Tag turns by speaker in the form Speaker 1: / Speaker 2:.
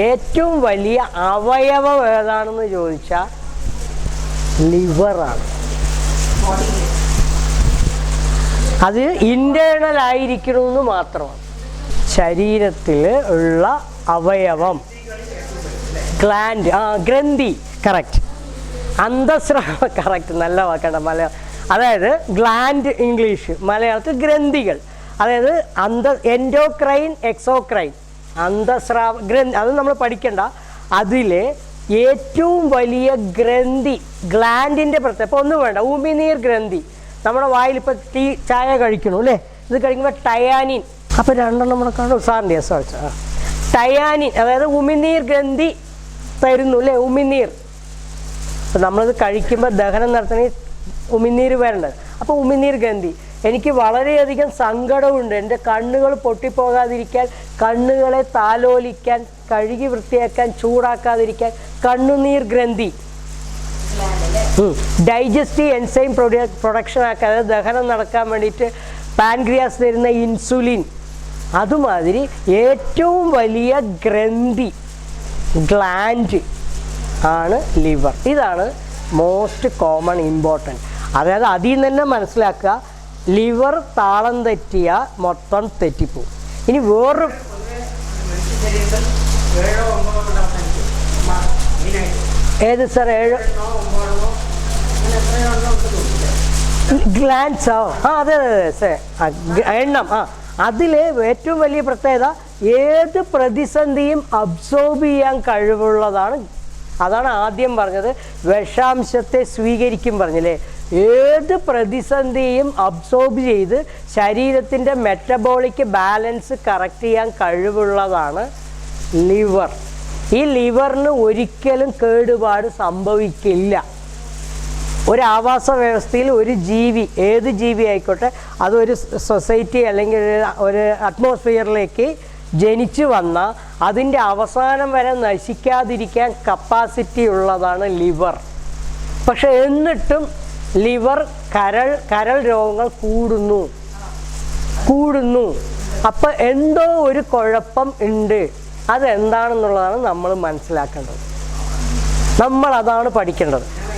Speaker 1: ഏറ്റവും വലിയ അവയവം ഏതാണെന്ന് ചോദിച്ചാൽ ലിവറാണ്. അത് ഇന്റേണൽ ആയിരിക്കണമെന്ന് മാത്രമാണ്. ശരീരത്തിൽ ഉള്ള അവയവം ഗ്ലാൻഡ്, ഗ്രന്ഥി, കറക്റ്റ്. അന്തസ്രാവ, കറക്റ്റ്, നല്ല വാക്കാണ് മലയാളം. അതായത് ഗ്ലാൻഡ് ഇംഗ്ലീഷ്, മലയാളത്തിൽ ഗ്രന്ഥികൾ. അതായത് എൻഡോക്രൈൻ, എക്സോക്രൈൻ, അന്തസ്രാവ ഗ്രന്ഥി, അത് നമ്മൾ പഠിക്കണ്ട. അതിലെ ഏറ്റവും വലിയ ഗ്രന്ഥി ഗ്ലാൻഡിൻ്റെ പ്രത്യേകത. ഇപ്പോൾ ഒന്നും വേണ്ട, ഉമിനീർ ഗ്രന്ഥി. നമ്മുടെ വായിൽ ഇപ്പോൾ ചായ കഴിക്കണു അല്ലേ, ഇത് കഴിക്കുമ്പോൾ ടയാനിൻ. അപ്പോൾ രണ്ടെണ്ണം നമ്മളെ കാണും സാറിൻ്റെ ടയാനിൻ, അതായത് ഉമിനീർ ഗ്രന്ഥി തരുന്നു അല്ലേ, ഉമിനീർ. അപ്പം നമ്മളിത് കഴിക്കുമ്പോൾ ദഹനം നടത്തണമെങ്കിൽ ഉമിനീര് വരേണ്ടത്. അപ്പോൾ ഉമിനീർ ഗ്രന്ഥി. എനിക്ക് വളരെയധികം സങ്കടമുണ്ട്, എൻ്റെ കണ്ണുകൾ പൊട്ടിപ്പോകാതിരിക്കാൻ, കണ്ണുകളെ താലോലിക്കാൻ, കഴുകി വൃത്തിയാക്കാൻ, ചൂടാക്കാതിരിക്കാൻ കണ്ണുനീർ ഗ്രന്ഥി. ഡൈജസ്റ്റീവ് എൻസൈം പ്രൊഡക്ഷൻ ആക്കാൻ, അതായത് ദഹനം നടക്കാൻ വേണ്ടിയിട്ട് പാൻക്രിയാസ് തരുന്ന ഇൻസുലിൻ. അതുമാതിരി ഏറ്റവും വലിയ ഗ്രന്ഥി ഗ്ലാൻഡ് ആണ് ലിവർ. ഇതാണ് മോസ്റ്റ് കോമൺ ഇമ്പോർട്ടൻറ്റ്. അതായത് അതിൽ നിന്ന് തന്നെ മനസ്സിലാക്കുക, ലിവർ താളം തെറ്റിയ മൊത്തം തെറ്റിപ്പോവും. ഇനി വേറൊരു ഏത് സാർ 7 ഗ്ലാൻഡ്സോ? അതെ എണ്ണം. അതിലെ ഏറ്റവും വലിയ പ്രത്യേകത ഏത് പ്രതിസന്ധിയും അബ്സോർബ് ചെയ്യാൻ കഴിവുള്ളതാണ്. അതാണ് ആദ്യം പറഞ്ഞത്, വിഷാംശത്തെ സ്വീകരിക്കും പറഞ്ഞില്ലേ. ഏത് പ്രതിസന്ധിയും അബ്സോർബ് ചെയ്ത് ശരീരത്തിൻ്റെ മെറ്റബോളിക് ബാലൻസ് കറക്റ്റ് ചെയ്യാൻ കഴിവുള്ളതാണ് ലിവർ. ഈ ലിവറിന് ഒരിക്കലും കേടുപാട് സംഭവിക്കില്ല. ഒരു ആവാസ വ്യവസ്ഥയിൽ ഒരു ജീവി, ഏത് ജീവി ആയിക്കോട്ടെ, അതൊരു സൊസൈറ്റി അല്ലെങ്കിൽ ഒരു അറ്റ്മോസ്ഫിയറിലേക്ക് ജനിച്ചു വന്ന അതിൻ്റെ അവസാനം വരെ നശിക്കാതിരിക്കാൻ കപ്പാസിറ്റി ഉള്ളതാണ് ലിവർ. പക്ഷെ എന്നിട്ടും ലിവർ കരൾ രോഗങ്ങൾ കൂടുന്നു. അപ്പം എന്തോ ഒരു കുഴപ്പം ഉണ്ട്. അതെന്താണെന്നുള്ളതാണ് നമ്മൾ മനസ്സിലാക്കേണ്ടത്. നമ്മൾ അതാണ് പഠിക്കേണ്ടത്.